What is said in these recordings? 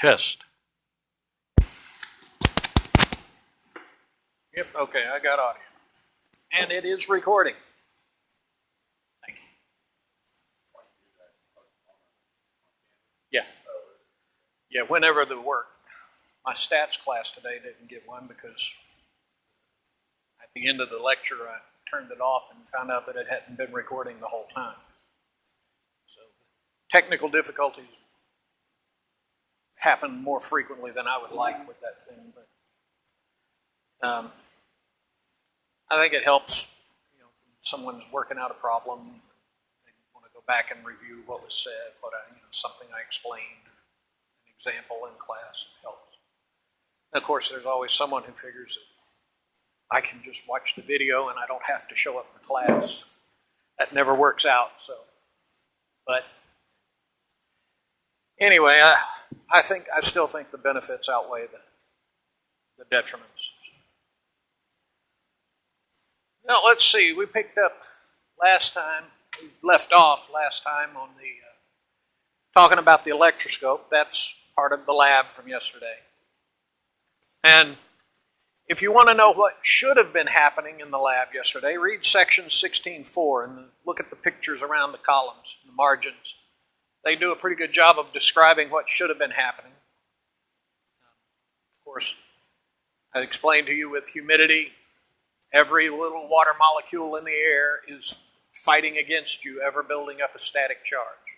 Test. Yep, okay, I got audio. And it is recording. Thank you. Yeah. Yeah, whenever the work. My stats class today didn't get one because at the end of the lecture I turned it off and found out that it hadn't been recording the whole time. So technical difficulties happen more frequently than I would like with that thing, but I think it helps. You know, someone's working out a problem, they want to go back and review what was said, something I explained, an example in class helps. And of course, there's always someone who figures that I can just watch the video and I don't have to show up for class. That never works out. So, but anyway, I still think the benefits outweigh the detriments. Now let's see. We picked up last time. We left off last time on the talking about the electroscope. That's part of the lab from yesterday. And if you want to know what should have been happening in the lab yesterday, read section 16.4 and look at the pictures around the columns, the margins. They do a pretty good job of describing what should have been happening. Of course, I explained to you with humidity, every little water molecule in the air is fighting against you, ever building up a static charge,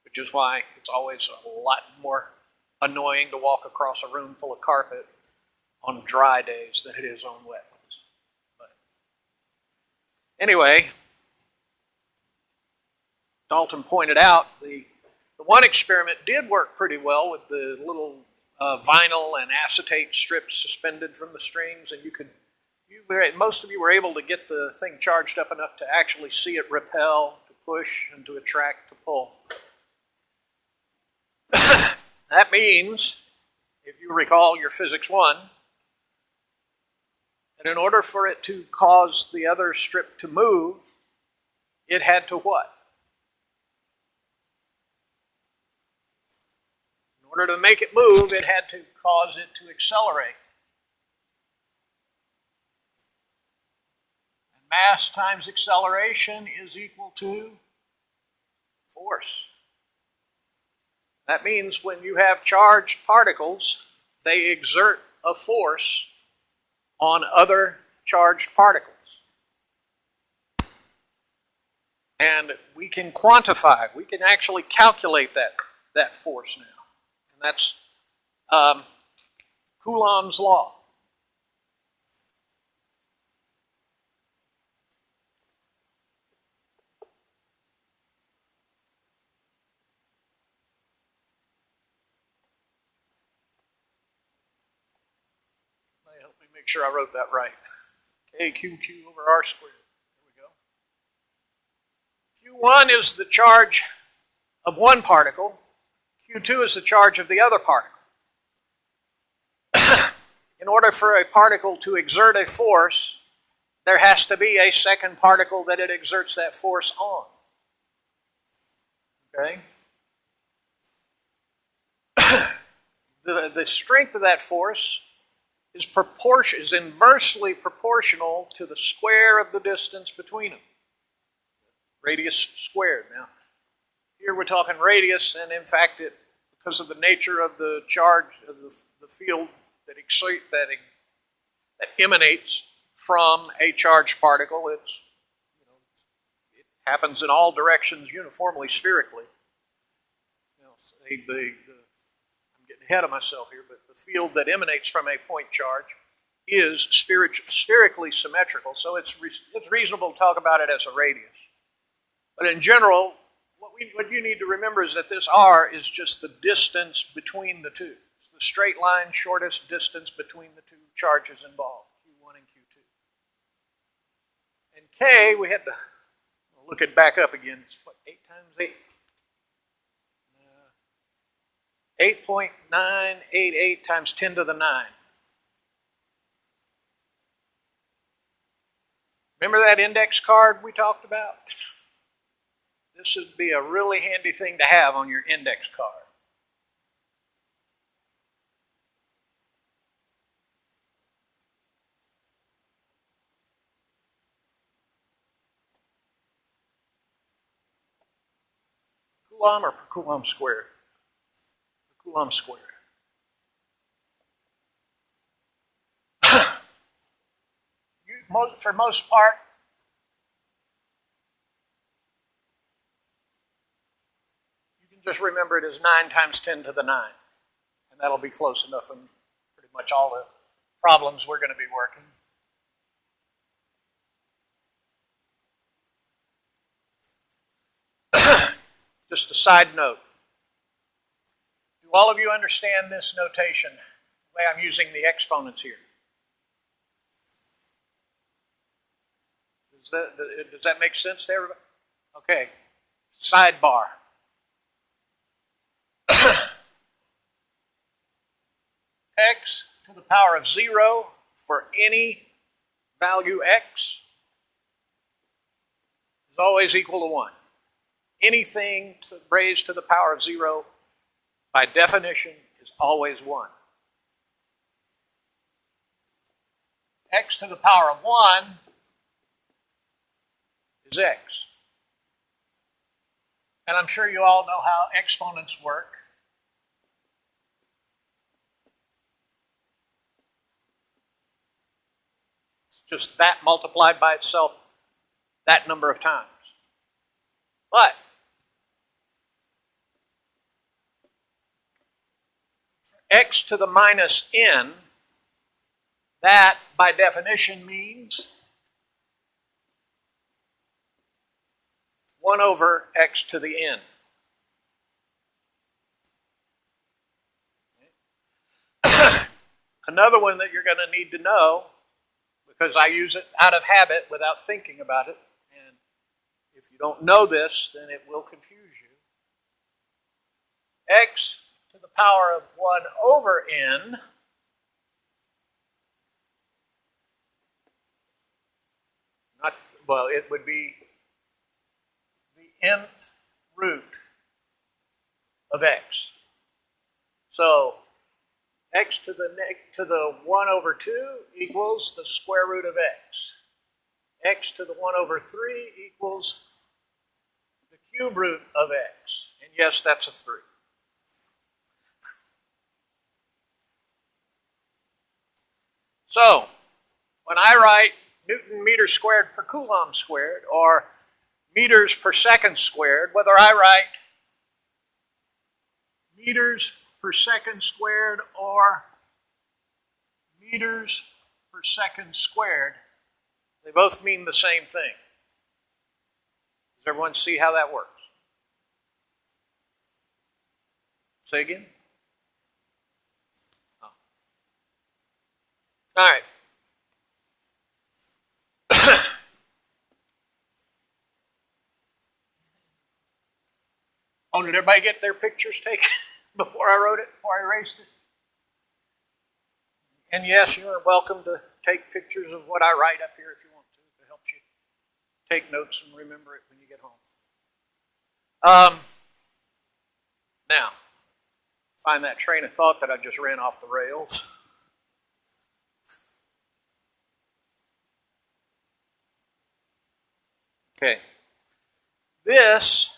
which is why it's always a lot more annoying to walk across a room full of carpet on dry days than it is on wet ones. But anyway, Dalton pointed out the one experiment did work pretty well with the little vinyl and acetate strips suspended from the strings, and most of you were able to get the thing charged up enough to actually see it repel, to push, and to attract, to pull. That means, if you recall your Physics 1, that in order for it to cause the other strip to move, it had to what? In order to make it move, it had to cause it to accelerate. And mass times acceleration is equal to force. That means when you have charged particles, they exert a force on other charged particles. And we can quantify, we can actually calculate that force now. And that's Coulomb's law. Help me make sure I wrote that right. KQQ over R squared. There we go. Q1 is the charge of one particle. Q2 is the charge of the other particle. In order for a particle to exert a force, there has to be a second particle that it exerts that force on. Okay? The strength of that force is inversely proportional to the square of the distance between them. Radius squared. Now, here we're talking radius, and in fact, because of the nature of the charge of the field that emanates from a charged particle, it happens in all directions uniformly spherically. I'm getting ahead of myself here, but the field that emanates from a point charge is spherically symmetrical, so it's reasonable to talk about it as a radius. But in general, what you need to remember is that this R is just the distance between the two. It's the straight line shortest distance between the two charges involved, Q1 and Q2. And K, we had to look it back up again. It's what, 8 times 8? 8.988 times 10 to the 9. Remember that index card we talked about? This would be a really handy thing to have on your index card. Coulomb or per Coulomb squared? Per Coulomb squared. For most part, you can just remember it as 9 times 10 to the 9. And that'll be close enough in pretty much all the problems we're going to be working. Just a side note. Do all of you understand this notation, the way I'm using the exponents here? Does that make sense to everybody? Okay. Sidebar. X to the power of 0 for any value x is always equal to 1. Anything raised to the power of 0, by definition, is always 1. X to the power of 1 is x. And I'm sure you all know how exponents work. It's just that multiplied by itself that number of times. But for x to the minus n, that by definition means 1 over x to the n. Another one that you're going to need to know, because I use it out of habit without thinking about it, and if you don't know this, then it will confuse you. X to the power of 1 over n it would be the nth root of x. So x to the 1 over 2 equals the square root of x. X to the 1 over 3 equals the cube root of x. And yes, that's a 3. So, when I write Newton meter squared per Coulomb squared, or meters per second squared, whether I write meters per second squared or meters per second squared, they both mean the same thing. Does everyone see how that works? Say again? Oh. All right. Oh, did everybody get their pictures taken before I wrote it, before I erased it? And yes, you are welcome to take pictures of what I write up here if you want to. It helps you take notes and remember it when you get home. Now, find that train of thought that I just ran off the rails. Okay. This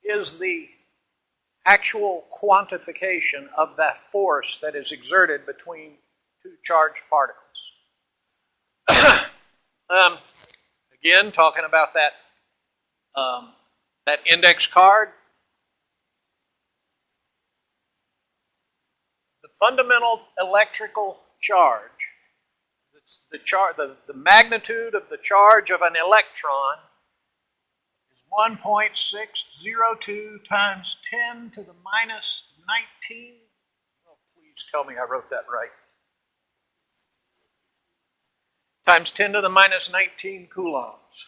is the actual quantification of that force that is exerted between two charged particles. Again, talking about that index card. The fundamental electrical charge, it's the magnitude of the charge of an electron is 1.602 times 10 to the minus 19. Oh, please tell me I wrote that right. Times 10 to the minus 19 coulombs.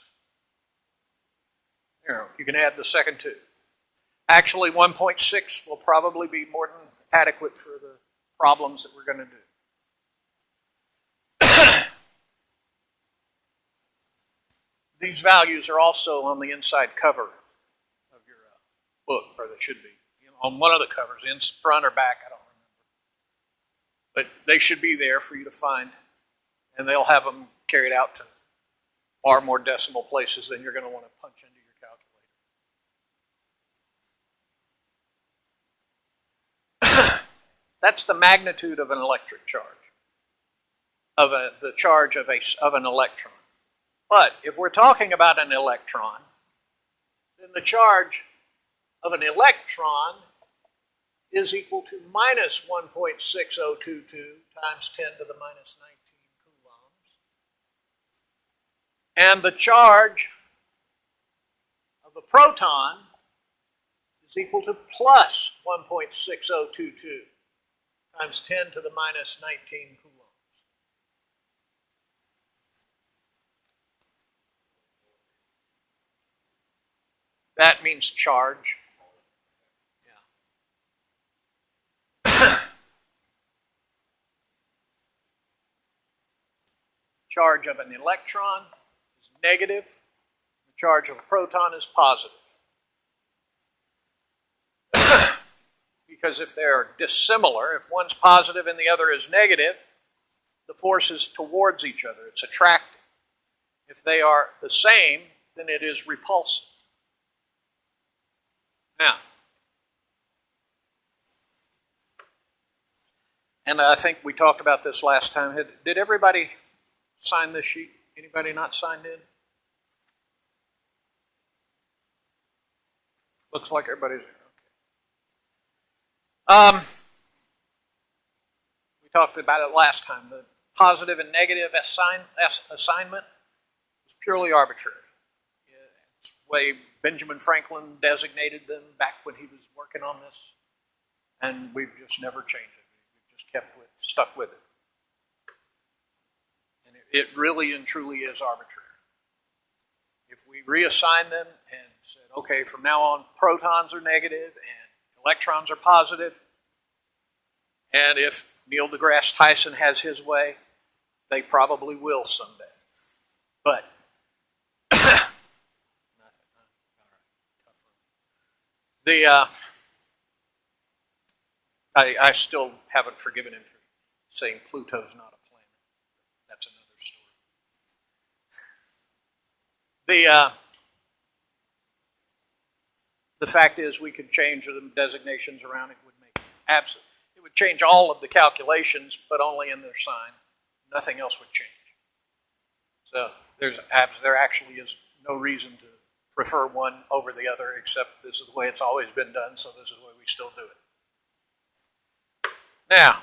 There, you can add the second two. Actually, 1.6 will probably be more than adequate for the problems that we're going to do. These values are also on the inside cover of your book, or they should be. On one of the covers, in front or back, I don't remember. But they should be there for you to find, and they'll have them carried out to far more decimal places than you're going to want to punch into your calculator. That's the magnitude of an electric charge, the charge of an electron. But if we're talking about an electron, then the charge of an electron is equal to minus 1.6022 times 10 to the minus 19 coulombs. And the charge of a proton is equal to plus 1.6022 times 10 to the minus 19 coulombs. That means charge. Yeah. Charge of an electron is negative. The charge of a proton is positive. Because if they're dissimilar, if one's positive and the other is negative, the force is towards each other. It's attractive. If they are the same, then it is repulsive. Now, and I think we talked about this last time. Did everybody sign this sheet? Anybody not signed in? Looks like everybody's okay. We talked about it last time. The positive and negative assignment is purely arbitrary. It's the way Benjamin Franklin designated them back when he was working on this, and we've just never changed it. We've just stuck with it. And it really and truly is arbitrary. If we reassign them and said, okay, from now on, protons are negative and electrons are positive, and if Neil deGrasse Tyson has his way, they probably will someday. But I still haven't forgiven him for saying Pluto's not a planet. That's another story. The fact is, we could change the designations around. It would change all of the calculations, but only in their sign. Nothing else would change. So there actually is no reason to prefer one over the other, except this is the way it's always been done, so this is the way we still do it. Now,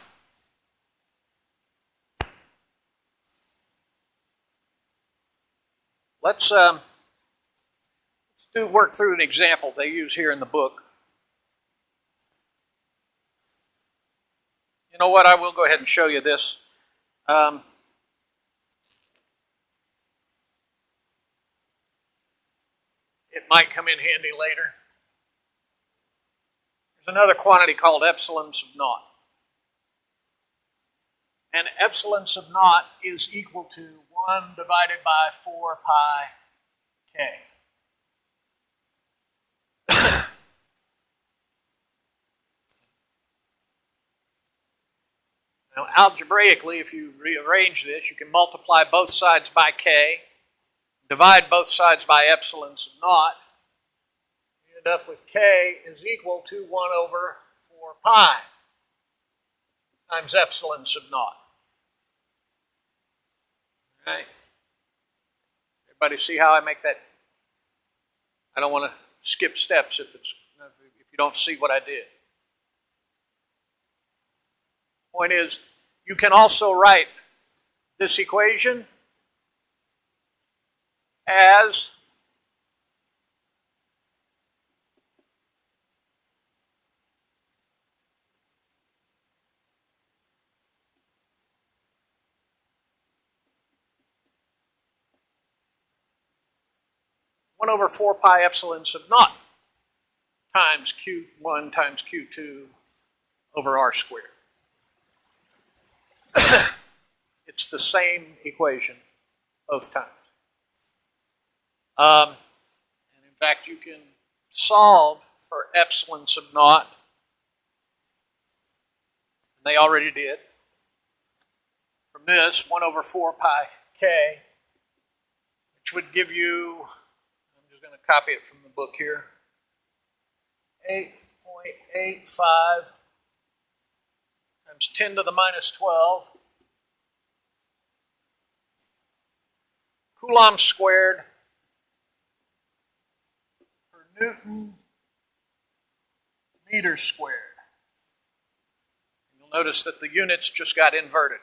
let's work through an example they use here in the book. You know what? I will go ahead and show you this. It might come in handy later. There's another quantity called epsilon sub naught. And epsilon sub naught is equal to 1 divided by 4 pi k. Now, algebraically, if you rearrange this, you can multiply both sides by k, divide both sides by epsilon sub naught. You end up with k is equal to 1 over 4 pi times epsilon sub naught. All right? Everybody see how I make that? I don't want to skip steps if you don't see what I did. Point is, you can also write this equation as one over 4 pi epsilon sub naught times Q1 times Q2 over R squared. It's the same equation both times. And in fact, you can solve for epsilon sub naught. And they already did. From this, 1 over 4 pi k, which would give you, I'm just going to copy it from the book here, 8.85 times 10 to the minus 12 coulombs squared per Newton meters squared. You'll notice that the units just got inverted.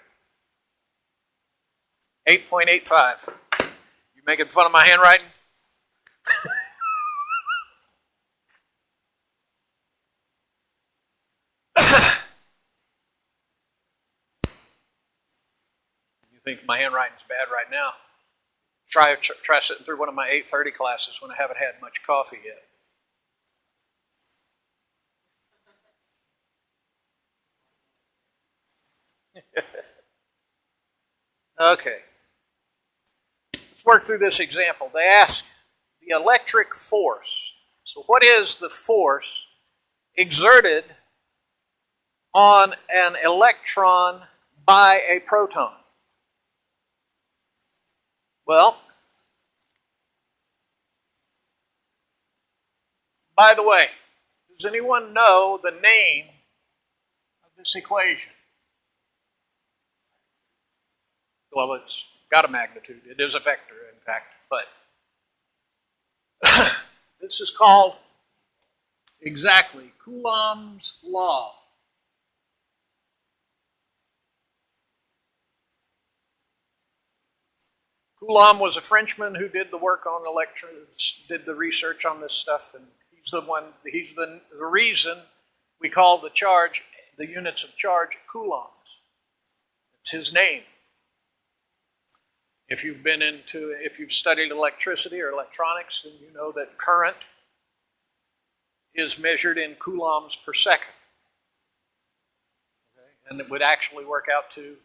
8.85. You making fun of my handwriting? You think my handwriting's bad right now? Try sitting through one of my 8:30 classes when I haven't had much coffee yet. Okay. Let's work through this example. They ask the electric force. So what is the force exerted on an electron by a proton? Well, by the way, does anyone know the name of this equation? Well, it's got a magnitude. It is a vector, in fact, but this is called exactly Coulomb's law. Coulomb was a Frenchman who did the work on electrons, did the research on this stuff, and he's the reason we call the charge, the units of charge, coulombs. It's his name. If you've studied electricity or electronics, then you know that current is measured in coulombs per second. Okay? And it would actually work out to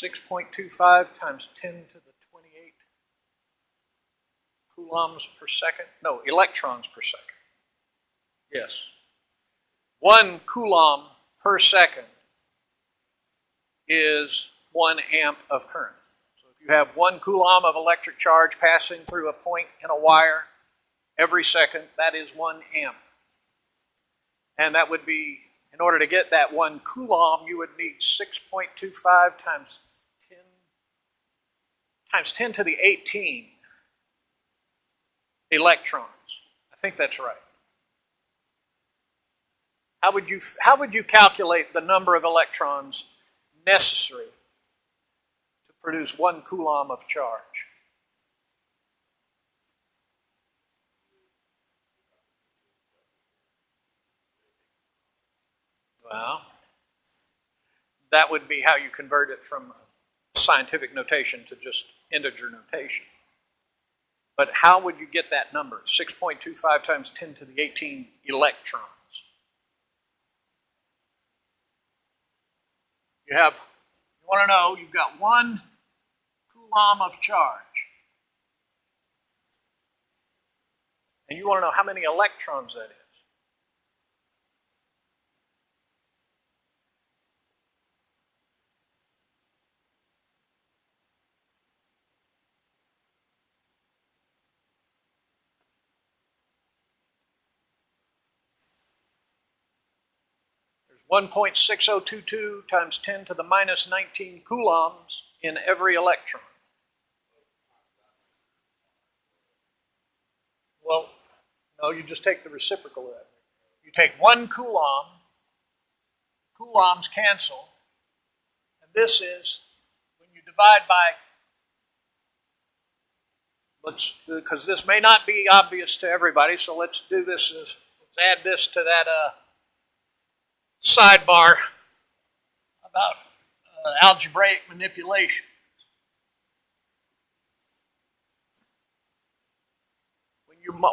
6.25 times 10 to the 28 coulombs per second. No, electrons per second. Yes. 1 coulomb per second is 1 amp of current. So if you have 1 coulomb of electric charge passing through a point in a wire every second, that is 1 amp. And that would be, in order to get that 1 coulomb, you would need 6.25 times 10 to the 18 electrons. I think that's right. How would you calculate the number of electrons necessary to produce 1 coulomb of charge? Well, that would be how you convert it from scientific notation to just integer notation. But how would you get that number? 6.25 times 10 to the 18 electrons. You want to know, you've got 1 coulomb of charge. And you want to know how many electrons that is. There's 1.6022 times 10 to the minus 19 coulombs in every electron. Well, no, you just take the reciprocal of that. You take 1 coulomb, coulombs cancel, and this is, when you divide by, because this may not be obvious to everybody, so let's do this, let's add this to that sidebar about algebraic manipulation.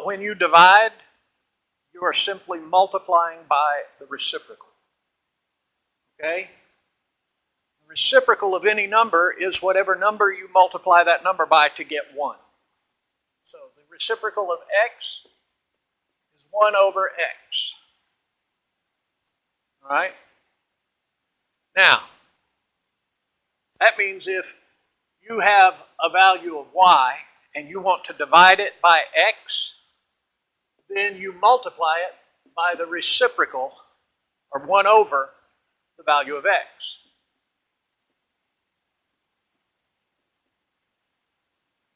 When you divide, you are simply multiplying by the reciprocal. Okay? The reciprocal of any number is whatever number you multiply that number by to get 1. So the reciprocal of x is 1 over x. All right? Now, that means if you have a value of y and you want to divide it by x, then you multiply it by the reciprocal, or 1 over the value of x.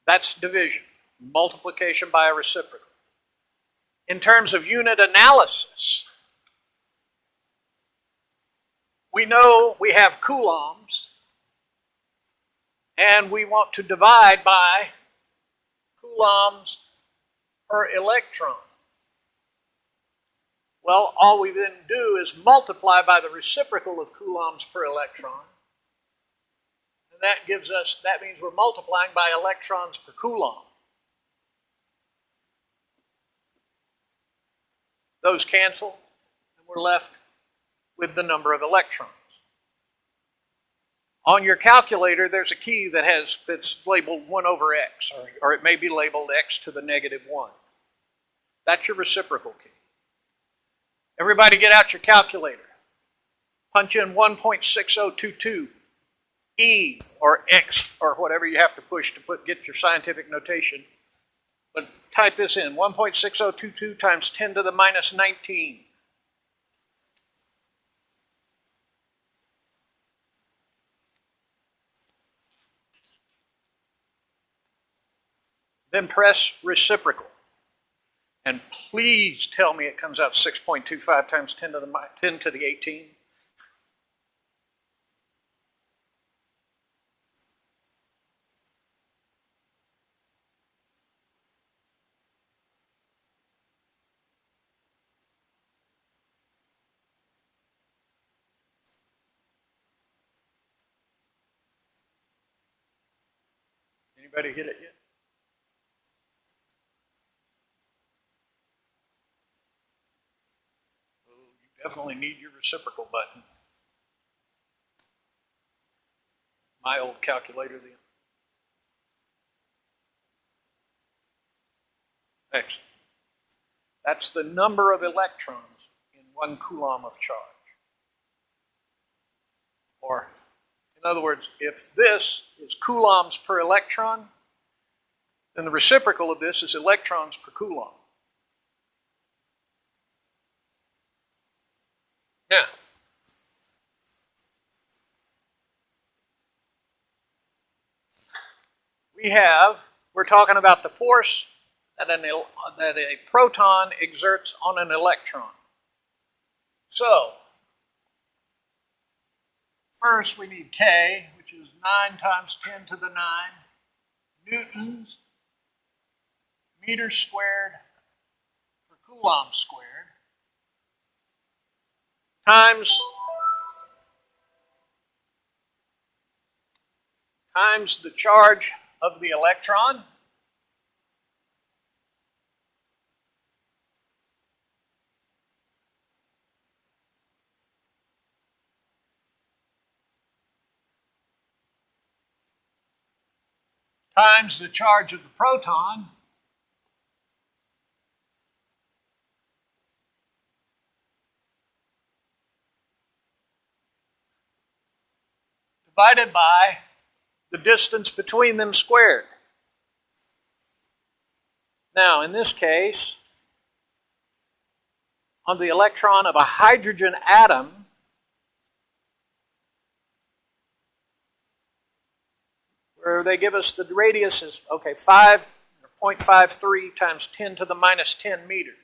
That's division, multiplication by a reciprocal. In terms of unit analysis, we know we have coulombs, and we want to divide by coulombs per electron. Well, all we then do is multiply by the reciprocal of coulombs per electron. And that means we're multiplying by electrons per coulomb. Those cancel, and we're left with the number of electrons. On your calculator, there's a key that's labeled 1 over x, or it may be labeled x to the negative 1. That's your reciprocal key. Everybody get out your calculator. Punch in 1.6022 E or X or whatever you have to push to get your scientific notation. But type this in, 1.6022 times 10 to the minus 19. Then press reciprocal. And please tell me it comes out 6.25 times 10 to the 18. Anybody hit it yet? Definitely need your reciprocal button. My old calculator then. Excellent. That's the number of electrons in 1 coulomb of charge. Or, in other words, if this is coulombs per electron, then the reciprocal of this is electrons per coulomb. Now, we're talking about the force that a proton exerts on an electron. So, first we need K, which is 9 times 10 to the 9 newtons meters squared per coulomb squared, times the charge of the electron, times the charge of the proton, divided by the distance between them squared. Now, in this case, on the electron of a hydrogen atom, where they give us the radius is, 0.53 times 10 to the minus 10 meters.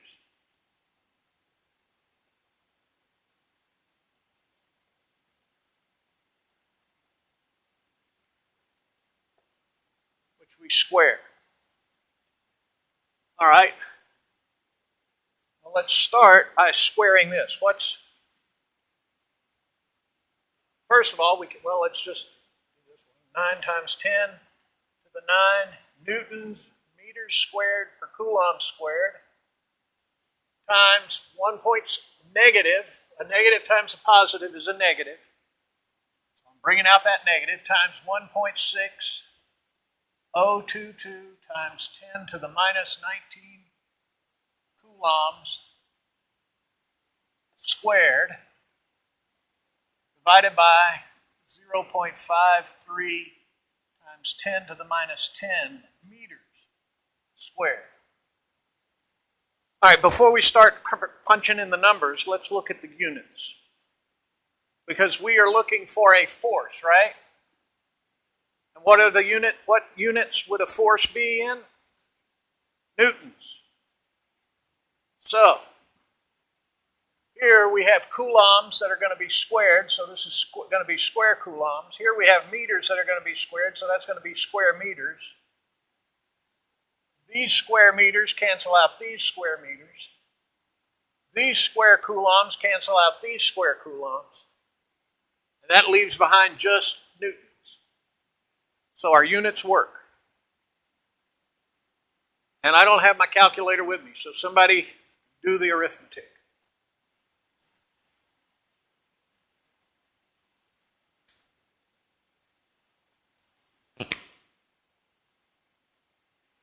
Which we square. All right. Well, let's start by squaring this. First of all, let's just 9 times 10 to the 9 newtons meters squared per coulomb squared times a negative times a positive is a negative. So I'm bringing out that negative times 1.6022 times 10 to the minus 19 coulombs squared divided by 0.53 times 10 to the minus 10 meters squared. All right, before we start punching in the numbers, let's look at the units. Because we are looking for a force, right? And what units would a force be in? Newtons. So, here we have coulombs that are going to be squared, so this is going to be square coulombs. Here we have meters that are going to be squared, so that's going to be square meters. These square meters cancel out these square meters. These square coulombs cancel out these square coulombs. And that leaves behind just newtons. So our units work. And I don't have my calculator with me, so somebody do the arithmetic.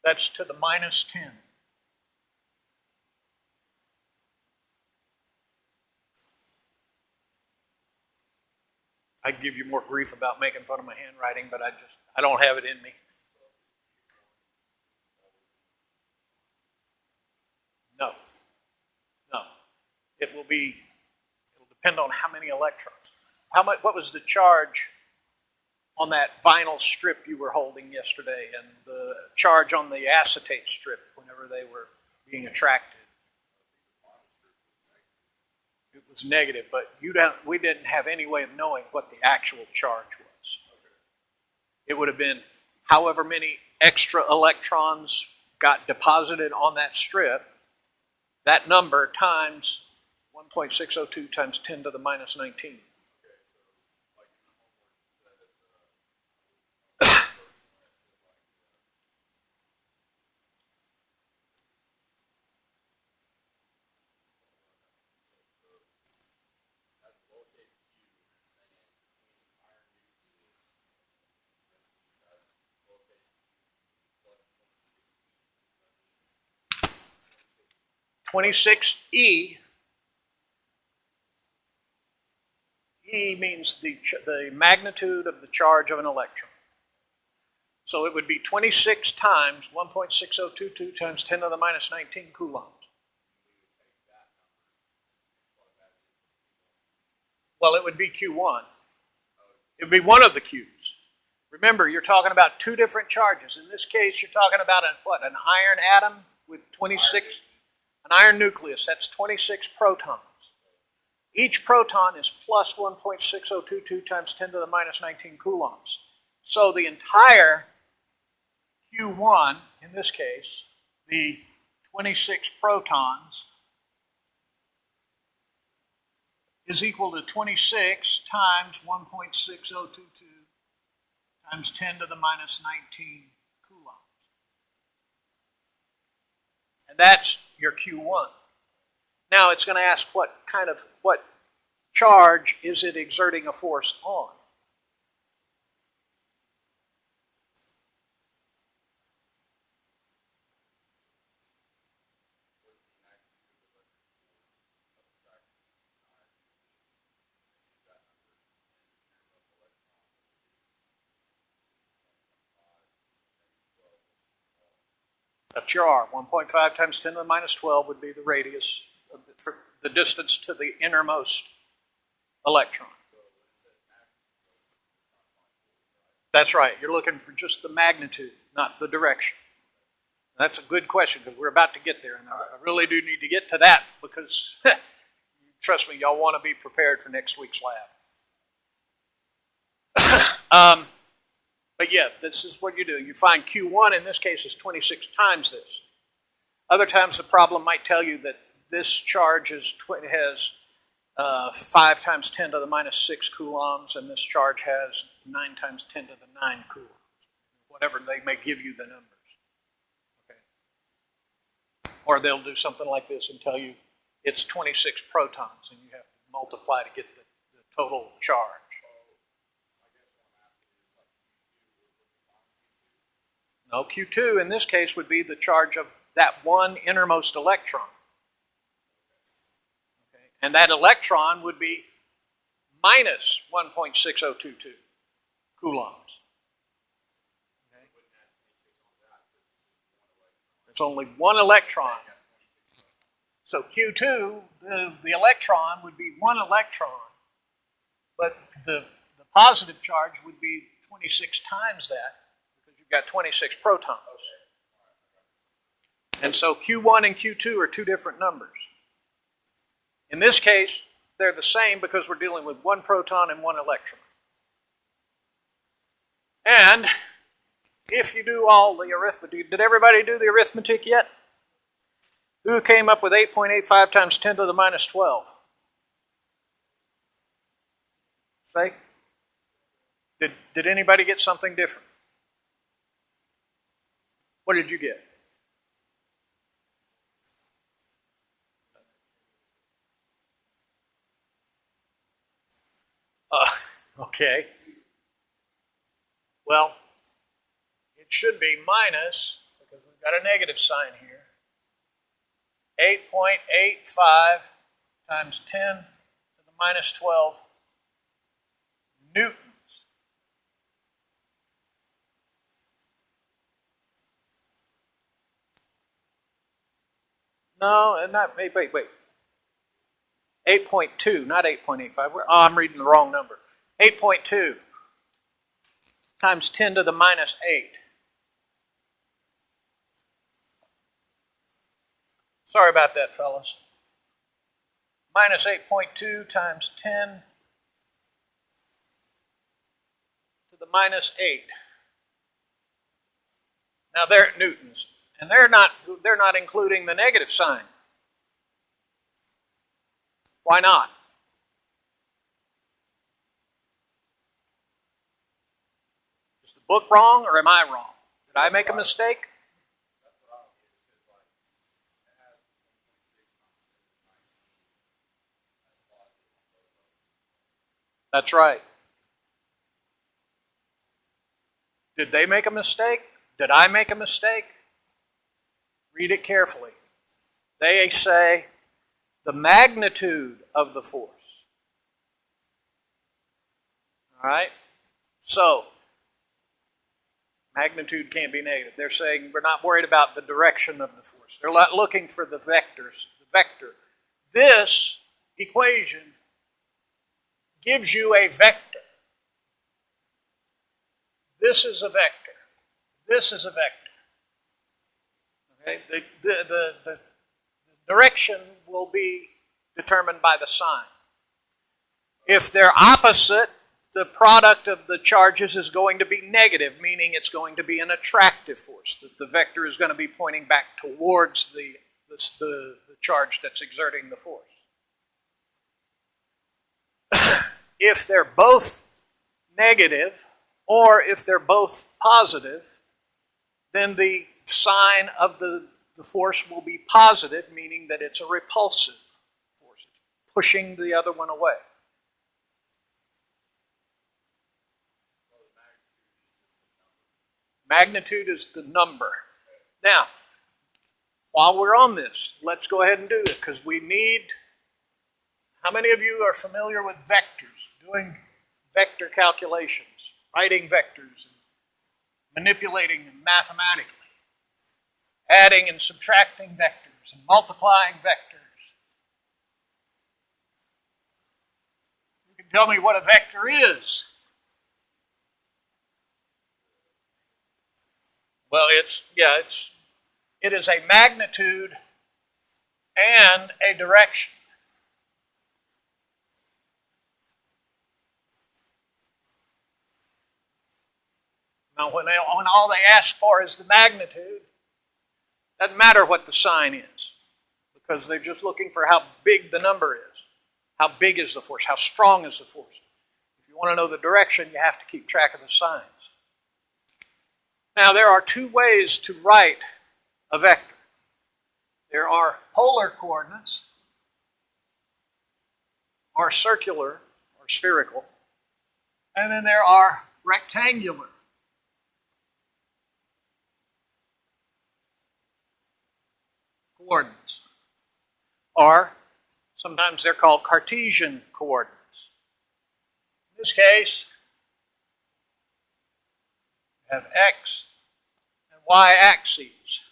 That's to the minus 10. I'd give you more grief about making fun of my handwriting, but I don't have it in me. No. It'll depend on how many electrons. What was the charge on that vinyl strip you were holding yesterday, and the charge on the acetate strip whenever they were being attracted? It was negative, but we didn't have any way of knowing what the actual charge was. It would have been however many extra electrons got deposited on that strip, that number times 1.602 times 10 to the minus 19. (26E). E means the magnitude of the charge of an electron. So it would be 26 times 1.6022 times 10 to the minus 19 coulombs. Well, it would be Q1. It would be one of the Qs. Remember, you're talking about two different charges. In this case, you're talking about an iron atom with 26, an iron nucleus. That's 26 protons. Each proton is plus 1.6022 times 10 to the minus 19 coulombs. So the entire Q1, in this case, the 26 protons, is equal to 26 times 1.6022 times 10 to the minus 19 coulombs. And that's your Q1. Now it's going to ask what charge is it exerting a force on? That's your R. 1.5 times 10 to the minus 12 would be the radius, for the distance to the innermost electron. That's right. You're looking for just the magnitude, not the direction. That's a good question because we're about to get there, and I really do need to get to that because, trust me, y'all want to be prepared for next week's lab. But yeah, this is what you do. You find Q1, in this case, is 26 times this. Other times the problem might tell you that this charge has 5 times 10 to the minus 6 coulombs, and this charge has 9 times 10 to the 9 coulombs. Whatever, they may give you the numbers. Okay. Or they'll do something like this and tell you it's 26 protons, and you have to multiply to get the total charge. No, Q2 in this case would be the charge of that one innermost electron. Okay. And that electron would be minus 1.6022 coulombs. Okay. There's only one electron. So Q2, the electron would be one electron, but the positive charge would be 26 times that, because you've got 26 protons. And so Q1 and Q2 are two different numbers. In this case, they're the same because we're dealing with one proton and one electron. And if you do all the arithmetic, did everybody do the arithmetic yet? Who came up with 8.85 times 10 to the minus 12? Say? Did anybody get something different? What did you get? Okay. Well, it should be minus, because we've got a negative sign here, 8.85 times 10 to the minus 12 newtons. No, not, wait. 8.2, not 8.85. Oh, I'm reading the wrong number. 8.2 times 10 to the minus 8. Sorry about that, fellas. Minus 8.2 times 10 to the minus 8. Now they're newtons, and they're not including the negative sign. Why not? Is the book wrong, or am I wrong? Did I make a mistake? That's right. Did they make a mistake? Did I make a mistake? Read it carefully. They say the magnitude of the force. All right? So, magnitude can't be negative. They're saying we're not worried about the direction of the force. They're not looking for the vectors, the vector. This equation gives you a vector. This is a vector. This is a vector. Okay? The direction will be determined by the sign. If they're opposite, the product of the charges is going to be negative, meaning it's going to be an attractive force, that the vector is going to be pointing back towards the charge that's exerting the force. If they're both negative, or if they're both positive, then the sign of the force will be positive, meaning that it's a repulsive force. It's pushing the other one away. Magnitude is the number. Now, while we're on this, let's go ahead and do this, because we need... How many of you are familiar with vectors, doing vector calculations, writing vectors, and manipulating them mathematically, adding and subtracting vectors, and multiplying vectors? You can tell me what a vector is. Well, it is a magnitude and a direction. Now, when all they ask for is the magnitude, doesn't matter what the sign is, because they're just looking for how big the number is. How big is the force? How strong is the force? If you want to know the direction, you have to keep track of the signs. Now, there are two ways to write a vector. There are polar coordinates, or circular, or spherical, and then there are rectangular. Coordinates. Or sometimes they're called Cartesian coordinates. In this case, we have x and y axes.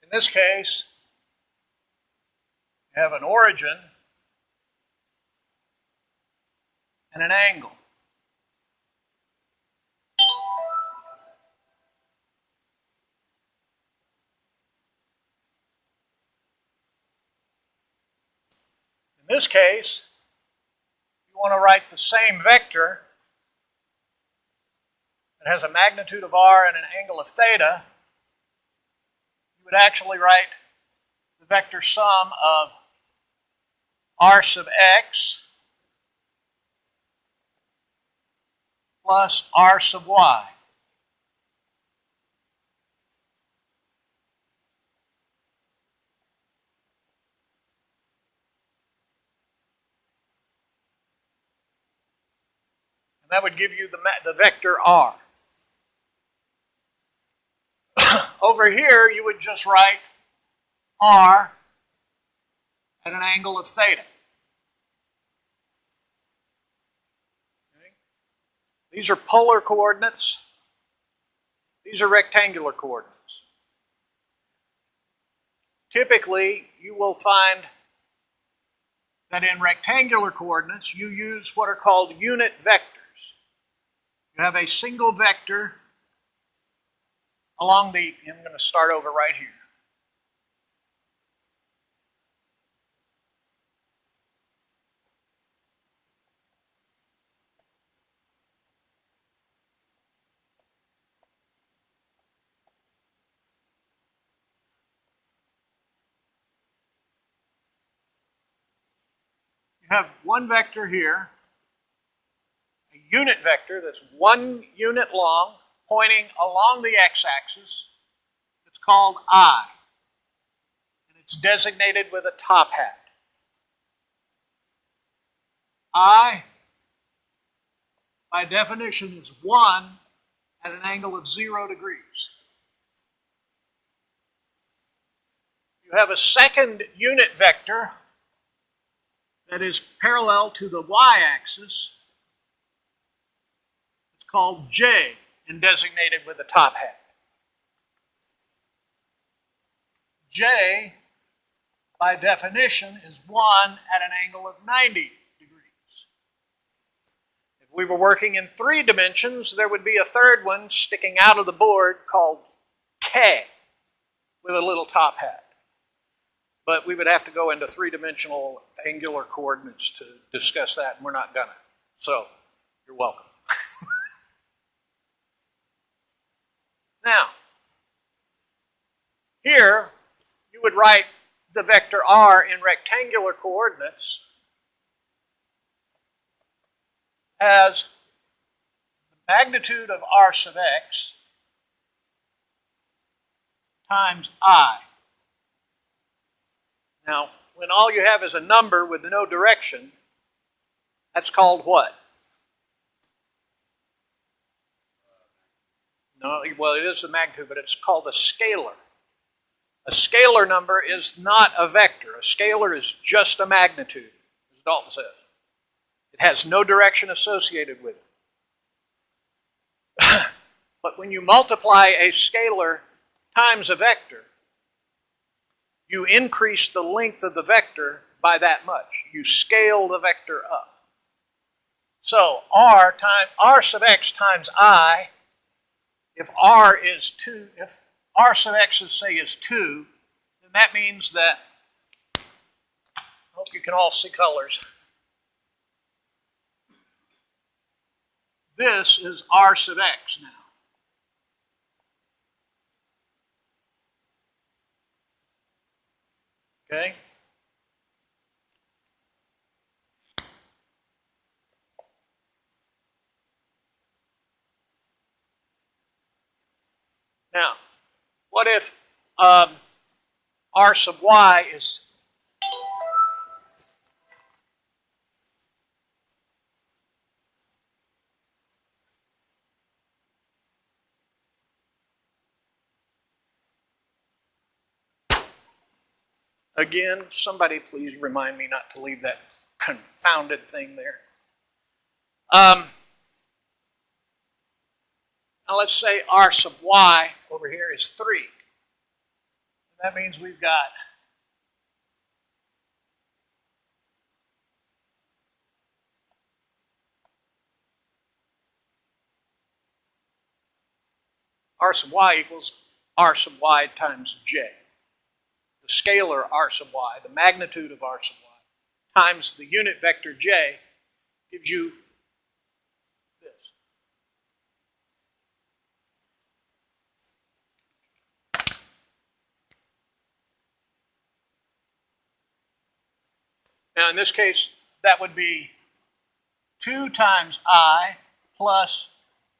In this case, You have an origin and an angle. In this case, you want to write the same vector that has a magnitude of r and an angle of theta. You would actually write the vector sum of r sub x plus r sub y. And that would give you the vector r. Over here, you would just write r at an angle of theta. Okay. These are polar coordinates. These are rectangular coordinates. Typically, you will find that in rectangular coordinates, you use what are called unit vectors. You have a single vector along the, I'm going to start over right here. You have one vector here, a unit vector that's 1 unit long, pointing along the x-axis. It's called I, and it's designated with a top hat. I, by definition, is 1 at an angle of 0 degrees. You have a second unit vector that is parallel to the y-axis. It's called J and designated with a top hat. J, by definition, is 1 at an angle of 90 degrees. If we were working in 3 dimensions, there would be a third one sticking out of the board called K with a little top hat. But we would have to go into 3-dimensional angular coordinates to discuss that, and we're not gonna. So, you're welcome. Now, here, you would write the vector r in rectangular coordinates as the magnitude of r sub x times I. Now, when all you have is a number with no direction, that's called what? No, well, it is the magnitude, but it's called a scalar. A scalar number is not a vector. A scalar is just a magnitude, as Dalton says. It has no direction associated with it. But when you multiply a scalar times a vector, you increase the length of the vector by that much. You scale the vector up. So r sub x times I, if r is 2, if r sub x is 2, then that means that, I hope you can all see colors. This is r sub x now. Okay? Now, what if r sub y is again, somebody please remind me not to leave that confounded thing there. Now let's say r sub y over here is 3. That means we've got r sub y equals r sub y times j. The scalar r sub y, the magnitude of r sub y, times the unit vector j gives you this. Now in this case, that would be 2 times I plus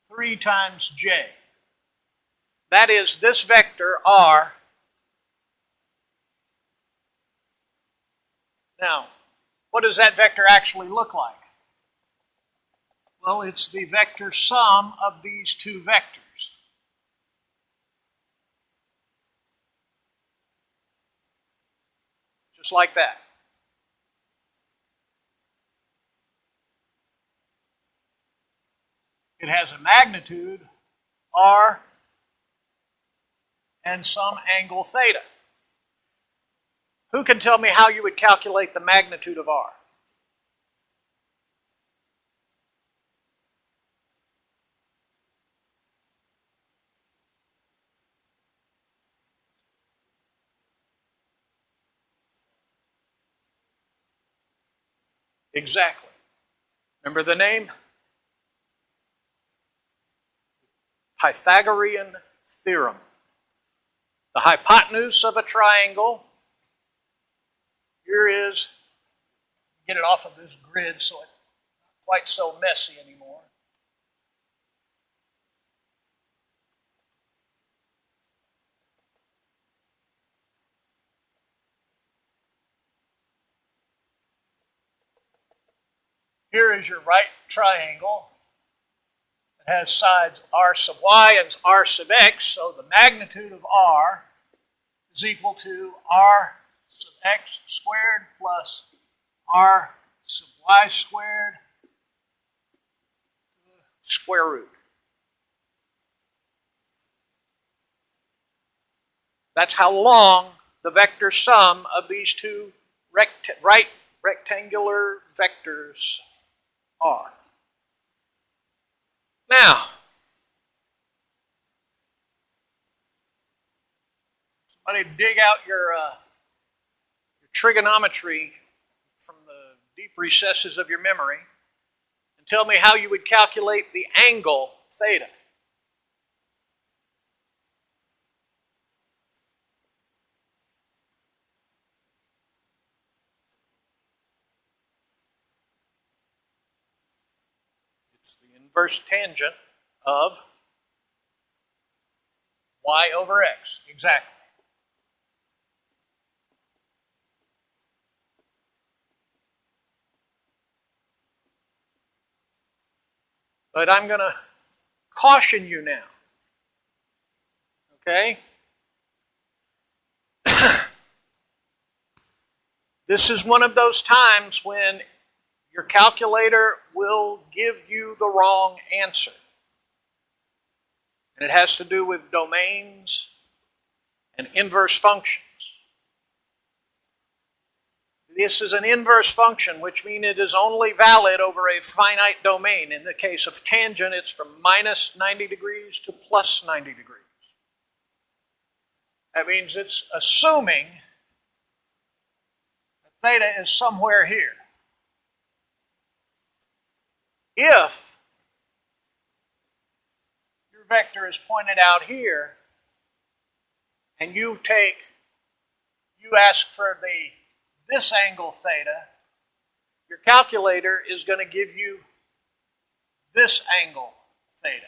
3 times j. That is this vector r. Now, what does that vector actually look like? Well, it's the vector sum of these two vectors. Just like that. It has a magnitude, r, and some angle theta. Who can tell me how you would calculate the magnitude of r? Exactly. Remember the name? Pythagorean theorem. The hypotenuse of a triangle, here is, get it off of this grid so it's not quite so messy anymore. Here is your right triangle. It has sides r sub y and r sub x, so the magnitude of r is equal to r sub x squared plus r sub y squared square root. That's how long the vector sum of these two right rectangular vectors are. Now, somebody dig out your trigonometry from the deep recesses of your memory and tell me how you would calculate the angle theta. It's the inverse tangent of y over x, exactly. But I'm going to caution you now, okay? This is one of those times when your calculator will give you the wrong answer. And it has to do with domains and inverse functions. This is an inverse function, which means it is only valid over a finite domain. In the case of tangent, it's from minus 90 degrees to plus 90 degrees. That means it's assuming that theta is somewhere here. If your vector is pointed out here, and you ask for this angle theta, your calculator is going to give you this angle theta.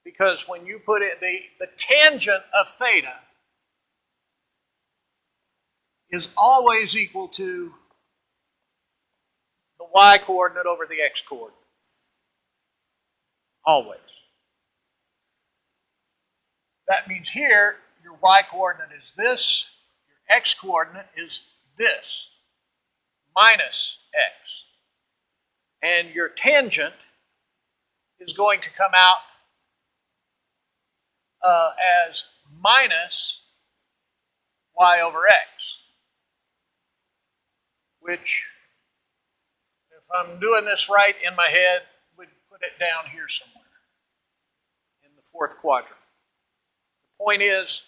Because when you put it, the tangent of theta is always equal to the y coordinate over the x coordinate. Always. That means here, your y coordinate is this, your x coordinate is this, minus x. And your tangent is going to come out as minus y over x, which, if I'm doing this right in my head, would put it down here somewhere. fourth quadrant. The point is,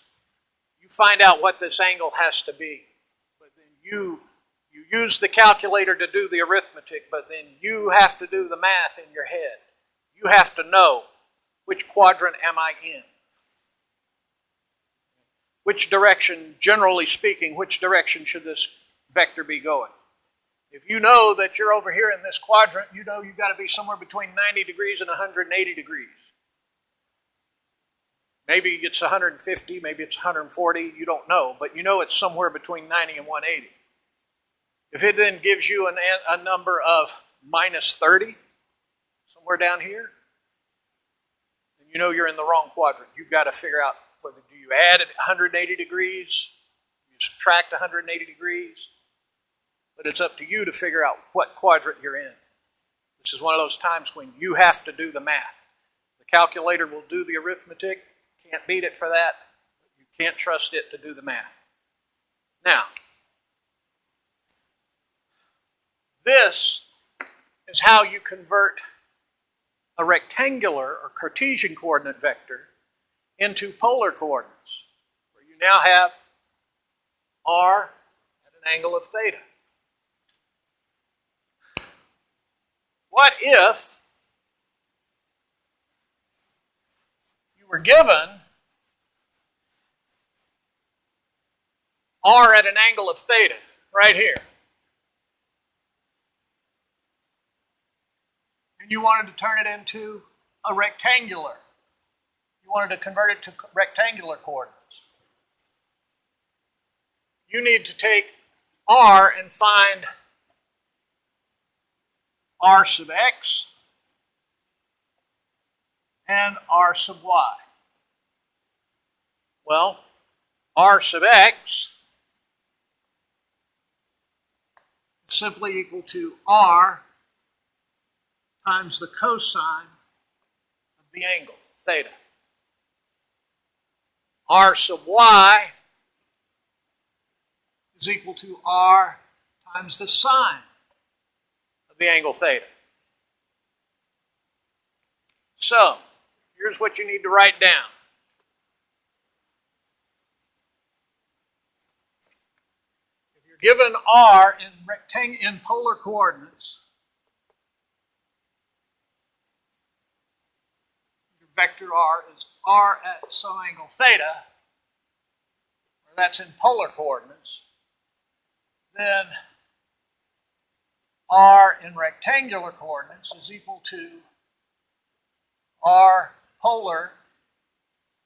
you find out what this angle has to be, but then you use the calculator to do the arithmetic, but then you have to do the math in your head. You have to know, which quadrant am I in? Which direction, generally speaking, which direction should this vector be going? If you know that you're over here in this quadrant, you know you've got to be somewhere between 90 degrees and 180 degrees. Maybe it's 150, maybe it's 140, you don't know, but you know it's somewhere between 90 and 180. If it then gives you a number of minus 30, somewhere down here, then you know you're in the wrong quadrant. You've got to figure out whether do you add 180 degrees, you subtract 180 degrees, but it's up to you to figure out what quadrant you're in. This is one of those times when you have to do the math. The calculator will do the arithmetic. Can't beat it for that. You can't trust it to do the math. Now, this is how you convert a rectangular or Cartesian coordinate vector into polar coordinates, where you now have r at an angle of theta. What if you were given r at an angle of theta, right here, and you wanted to turn it into a rectangular? You wanted to convert it to rectangular coordinates. You need to take r and find r sub x and r sub y. Well, r sub x is simply equal to r times the cosine of the angle, theta. R sub y is equal to r times the sine of the angle theta. So, here's what you need to write down. If you're given r in polar coordinates, your vector r is r at some angle theta, or that's in polar coordinates, then r in rectangular coordinates is equal to r polar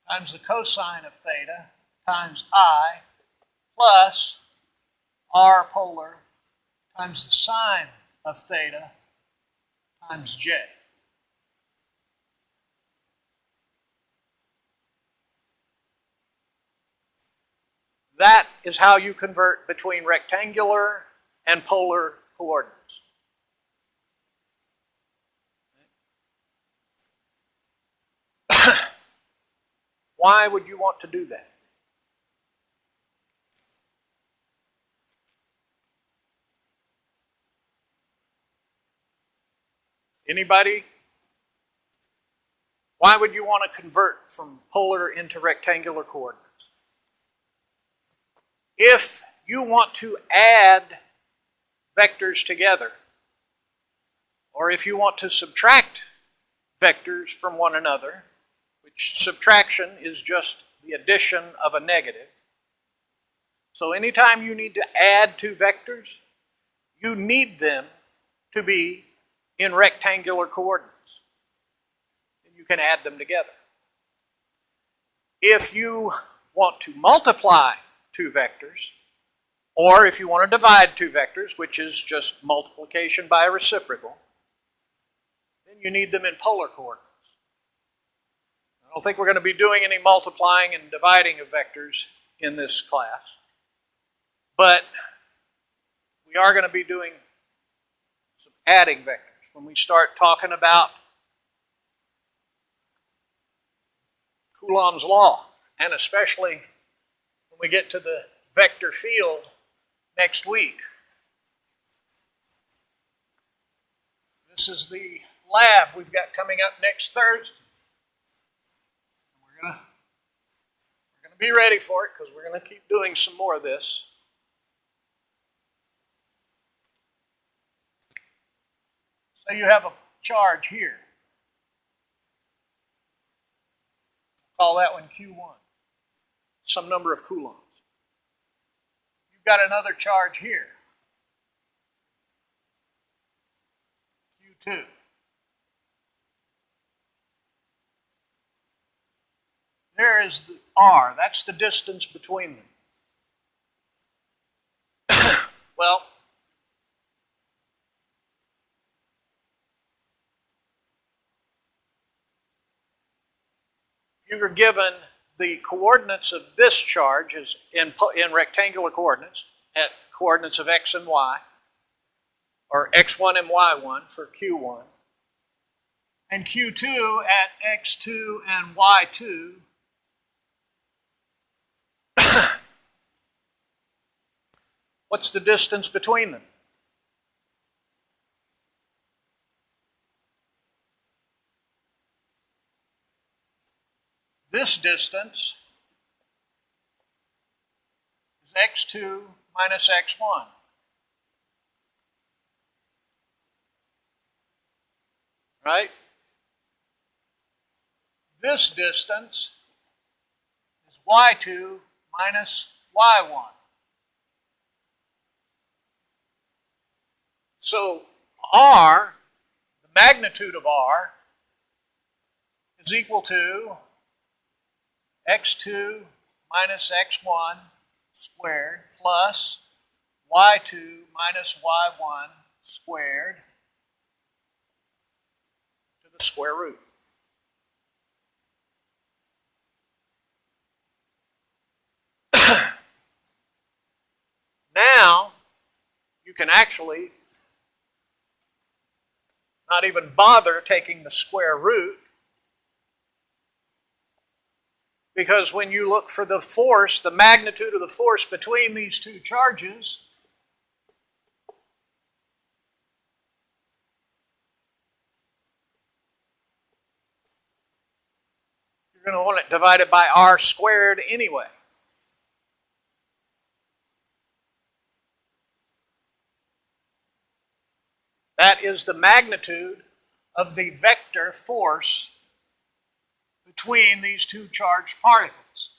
times the cosine of theta times I plus r polar times the sine of theta times j. That is how you convert between rectangular and polar coordinates. Why would you want to do that? Anybody? Why would you want to convert from polar into rectangular coordinates? If you want to add vectors together, or if you want to subtract vectors from one another, which subtraction is just the addition of a negative. So anytime you need to add two vectors, you need them to be in rectangular coordinates. And you can add them together. If you want to multiply two vectors, or if you want to divide two vectors, which is just multiplication by a reciprocal, then you need them in polar coordinates. I don't think we're going to be doing any multiplying and dividing of vectors in this class, but we are going to be doing some adding vectors. When we start talking about Coulomb's law, and especially when we get to the vector field next week. This is the lab we've got coming up next Thursday. We're going to be ready for it because we're going to keep doing some more of this. So you have a charge here. Call that one Q1. Some number of coulombs. You've got another charge here. Q2. There is the R. That's the distance between them. Well, you were given the coordinates of this charge is in rectangular coordinates at coordinates of x and y, or x1 and y1 for Q1, and Q2 at x2 and y2. What's the distance between them? This distance is x2 minus x1. Right? This distance is y2 minus y1. So R, the magnitude of R, is equal to x2 minus x1 squared plus y2 minus y1 squared to the square root. Now, you can actually not even bother taking the square root, because when you look for the force, the magnitude of the force between these two charges, you're going to want it divided by r squared anyway. That is the magnitude of the vector force between these two charged particles.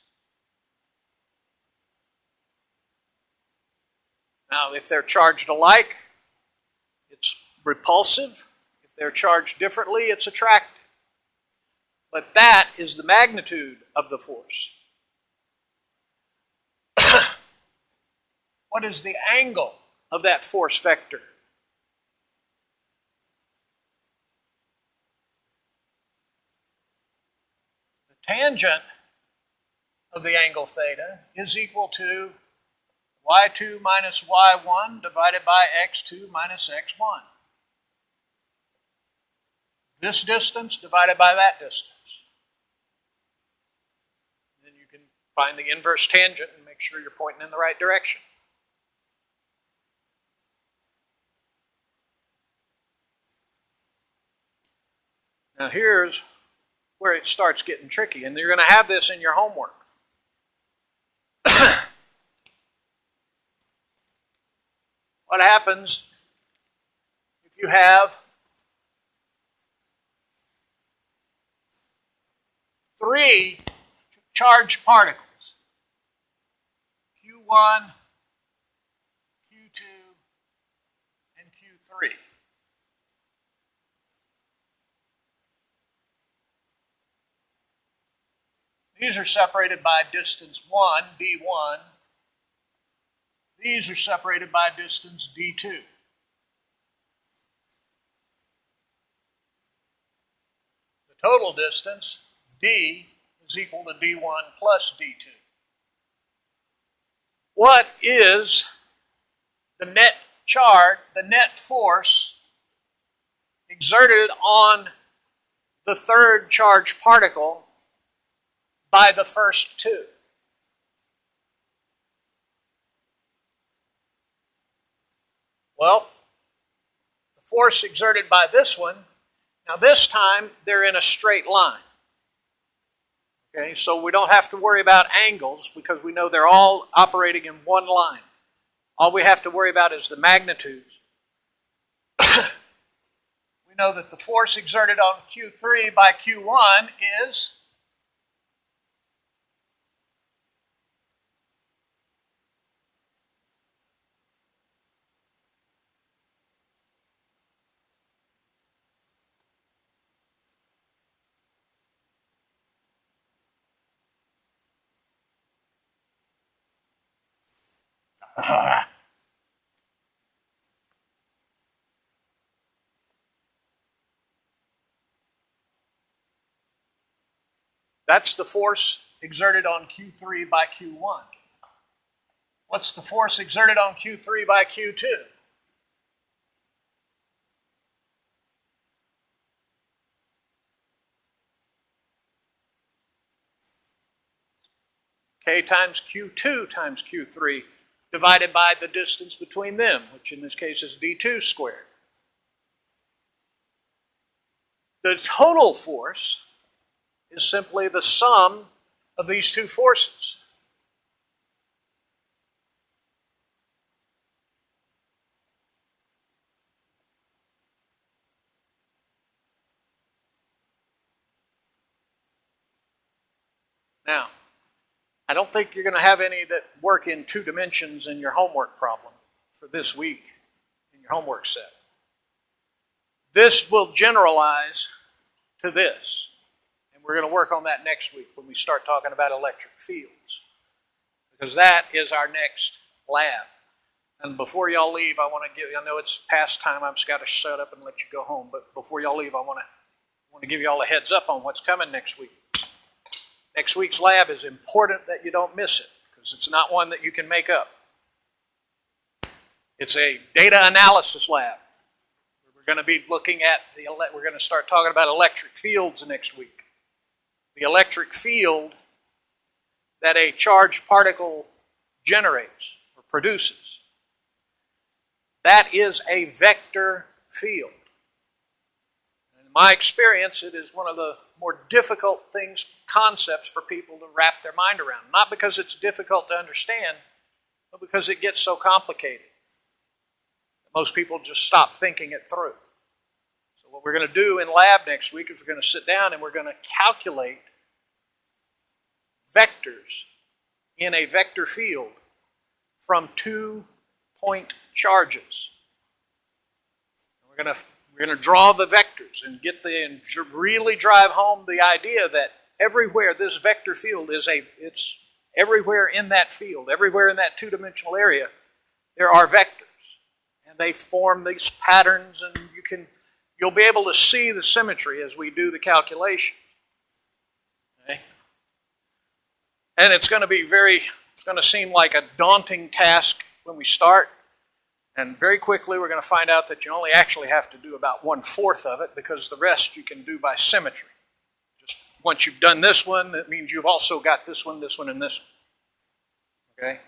Now, if they're charged alike, it's repulsive. If they're charged differently, it's attractive. But that is the magnitude of the force. What is the angle of that force vector? Tangent of the angle theta is equal to y2 minus y1 divided by x2 minus x1. This distance divided by that distance. Then you can find the inverse tangent and make sure you're pointing in the right direction. Now here's where it starts getting tricky, and you're going to have this in your homework. What happens if you have three charged particles, Q1, Q2, and Q3? These are separated by distance 1, d1. These are separated by distance d2. The total distance, d, is equal to d1 plus d2. What is the net charge, the net force exerted on the third charged particle by the first two? Well, the force exerted by this one, now this time they're in a straight line. Okay, so we don't have to worry about angles because we know they're all operating in one line. All we have to worry about is the magnitudes. We know that the force exerted on Q3 by Q1 is that's the force exerted on Q3 by Q1. What's the force exerted on Q3 by Q2? K times Q2 times Q3 divided by the distance between them, which in this case is d2 squared. The total force is simply the sum of these two forces. Now, I don't think you're going to have any that work in 2 dimensions in your homework problem for this week in your homework set. This will generalize to this. And we're going to work on that next week when we start talking about electric fields. Because that is our next lab. And before y'all leave, I want to give you, I know it's past time, I've just got to shut up and let you go home. But before y'all leave, I want to give you all a heads up on what's coming next week. Next week's lab is important that you don't miss it, because it's not one that you can make up. It's a data analysis lab. We're going to be looking at, we're going to start talking about electric fields next week. The electric field that a charged particle generates or produces. That is a vector field. In my experience, it is one of the more difficult concepts for people to wrap their mind around. Not because it's difficult to understand, but because it gets so complicated. Most people just stop thinking it through. So what we're going to do in lab next week is we're going to sit down and we're going to calculate vectors in a vector field from 2-point charges. We're going to draw the vectors and really drive home the idea that everywhere this vector field is it's everywhere in that field, everywhere in that 2-dimensional area, there are vectors. And they form these patterns, and you'll be able to see the symmetry as we do the calculation. Okay? And it's going to seem like a daunting task when we start. And very quickly, we're going to find out that you only actually have to do about 1/4 of it, because the rest you can do by symmetry. Just once you've done this one, that means you've also got this one, and this one. Okay?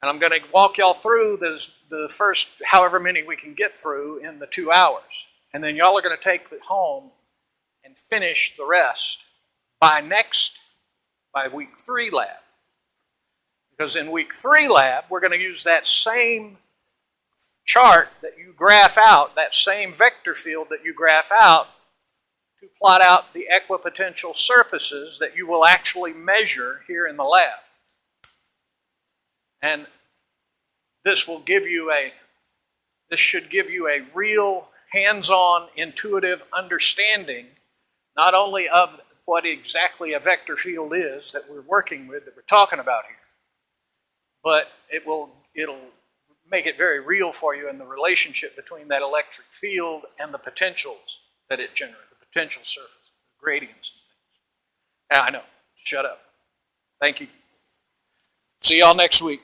And I'm going to walk y'all through the first however many we can get through in the 2 hours. And then y'all are going to take it home and finish the rest by week 3 lab. Because in week 3 lab, we're going to use that same chart that you graph out, that same vector field that you graph out, to plot out the equipotential surfaces that you will actually measure here in the lab. And this should give you a real hands-on, intuitive understanding, not only of what exactly a vector field is that we're working with, that we're talking about here, but it'll make it very real for you in the relationship between that electric field and the potentials that it generates, the potential surface, the gradients and things. Now, I know. Shut up. Thank you. See y'all next week.